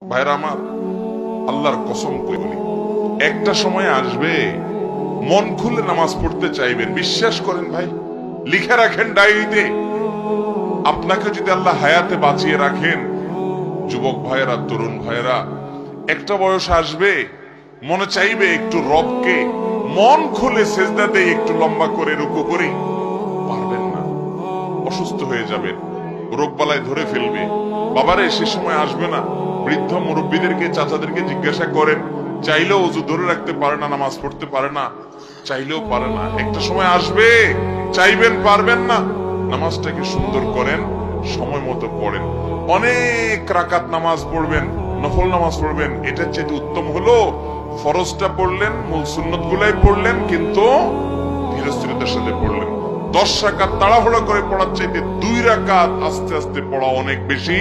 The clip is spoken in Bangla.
ভাইরা আমার, আল্লাহর কসম করে বলি, একটা সময় আসবে মন খুলে নামাজ পড়তে চাইবেন। বিশ্বাস করেন ভাই, লিখে রাখেন ডায়েরিতে। আপনাকে যদি আল্লাহ হায়াতে বাঁচিয়ে রাখেন, যুবক ভাইয়েরা, তরুণ ভাইয়েরা, একটা বয়স আসবে মনে চাইবে একটু রবকে মন খুলে সেজদা দেই, একটু লম্বা করে রুকু করি। পারবেন না, অসুস্থ হয়ে যাবেন, রোগবালায় ধরে ফেলবে। বাবারে, সে সময় আসবে না? বৃদ্ধ মুরব্বীদেরকে, চাচাদেরকে জিজ্ঞাসা করেন, চাইলেও অজু ধরে রাখতে পারে না, নামাজ পড়তে পারে না, চাইলেও পারে না। একটা সময় আসবে চাইবেন, পারবেন না। নামাজটাকে সুন্দর করেন, সময় মতো পড়েন, অনেক রাকাত নামাজ পড়বেন, নফল নামাজ পড়বেন। এটার চেয়ে উত্তম হলো ফরজটা পড়লেন, মূল সুন্নত গুলাই পড়লেন, কিন্তু ধীরস্থিরতার সাথে পড়লেন। 10 রাকাত তাড়াহুড়ো করে পড়ার চাইতে 2 রাকাত আস্তে আস্তে পড়া অনেক বেশি